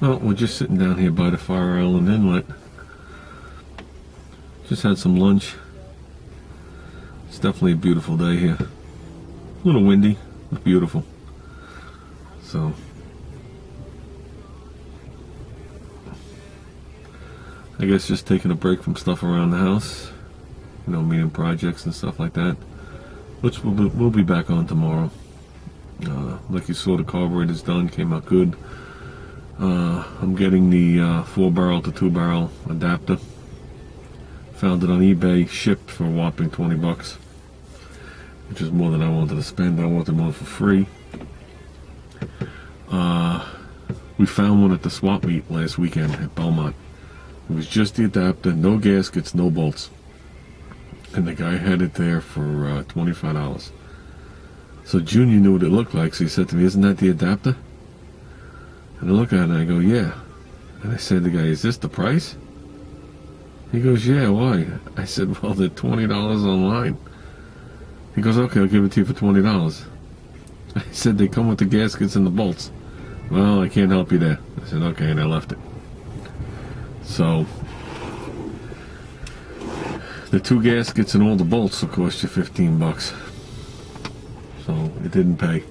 Well, we're just sitting down here by the Fire Island Inlet. Just had some lunch. It's definitely a beautiful day here. A little windy, but beautiful. So, I guess just taking a break from stuff around the house. You know, meeting projects and stuff like that. Which we'll be back on tomorrow. Like you saw, the carburetor's done, came out good. I'm getting the 4-barrel to 2-barrel adapter. Found it on eBay, shipped for a whopping $20, which is more than I wanted to spend. I wanted more for free. We found one at the swap meet last weekend at Belmont. It was just the adapter, no gaskets, no bolts. And the guy had it there for $25. So Junior knew what it looked like, so he said to me, "Isn't that the adapter?" And I look at it and I go, "Yeah." And I said to the guy, "Is this the price?" He goes, "Yeah, why?" I said, "Well, they're $20 online." He goes, "Okay, I'll give it to you for $20. I said, "They come with the gaskets and the bolts." "Well, I can't help you there." I said, "Okay," and I left it. So, the 2 gaskets and all the bolts will cost you $15. So, it didn't pay.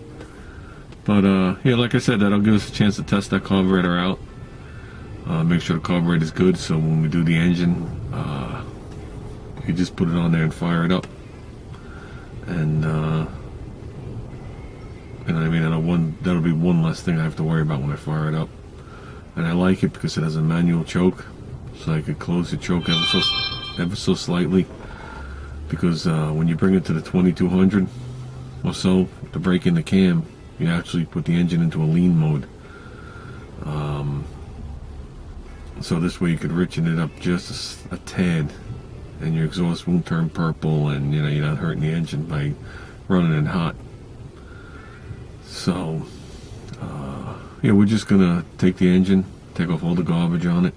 But, yeah, like I said, that'll give us a chance to test that carburetor out. Make sure the carburetor is good, so when we do the engine, you just put it on there and fire it up. And I mean, that'll be one less thing I have to worry about when I fire it up. And I like it because it has a manual choke, so I could close the choke ever so slightly. Because when you bring it to the 2200 or so to break in the cam, you actually put the engine into a lean mode. So this way you could richen it up just a tad, and your exhaust won't turn purple, and you know you're not hurting the engine by running it hot. So yeah, we're just gonna take the engine, take off all the garbage on it,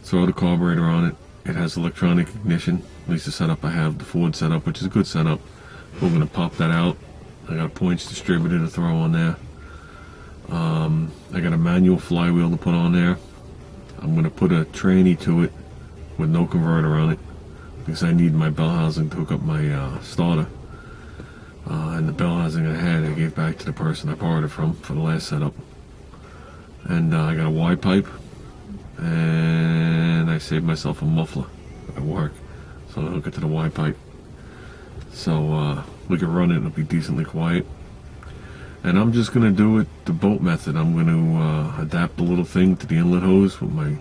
throw the carburetor on it. It has electronic ignition, at least the setup I have, the Ford setup, which is a good setup. We're gonna pop that out. I got a points distributor to throw on there. I got a manual flywheel to put on there. I'm going to put a tranny to it with no converter on it because I need my bell housing to hook up my starter. And the bell housing I had, I gave back to the person I borrowed it from for the last setup. And I got a Y pipe, and I saved myself a muffler at work, so I'll hook it to the Y pipe. So we can run it and it'll be decently quiet. And I'm just going to do it the boat method. I'm going to adapt the little thing to the inlet hose with my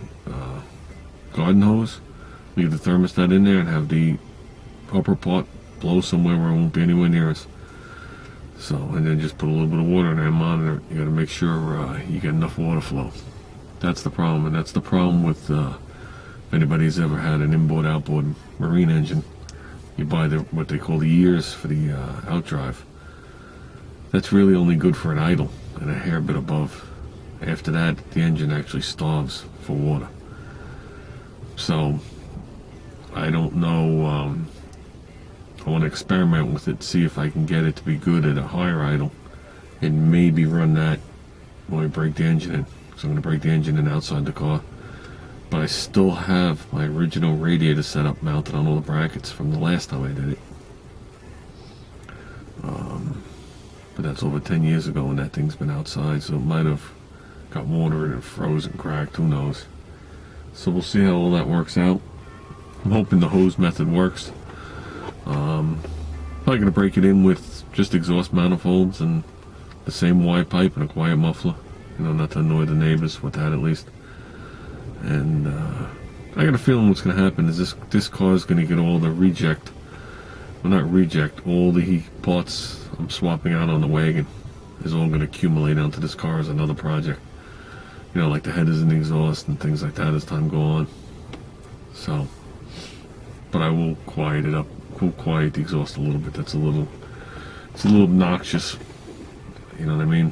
garden hose. Leave the thermostat in there and have the upper part blow somewhere where it won't be anywhere near us. So, and then just put a little bit of water in there and monitor it. You got to make sure you get enough water flow. That's the problem, and that's the problem with if anybody's ever had an inboard-outboard marine engine. You buy what they call the ears for the outdrive. That's really only good for an idle and a hair bit above. After that, the engine actually starves for water. So, I don't know. I want to experiment with it, see if I can get it to be good at a higher idle, and maybe run that when we break the engine in. So I'm going to break the engine in outside the car. But I still have my original radiator setup mounted on all the brackets from the last time I did it. But that's over 10 years ago, and that thing's been outside, so it might have got water and frozen, cracked, who knows. So we'll see how all that works out. I'm hoping the hose method works. Probably going to break it in with just exhaust manifolds and the same Y pipe and a quiet muffler, you know, not to annoy the neighbors with that at least. And I got a feeling what's going to happen is this car is going to get all the reject, well, not reject, all the parts I'm swapping out on the wagon is all going to accumulate onto this car as another project. You know, like the headers and the exhaust and things like that as time go on. So, but I will quiet it up. We'll quiet the exhaust a little bit. It's a little obnoxious. You know what I mean?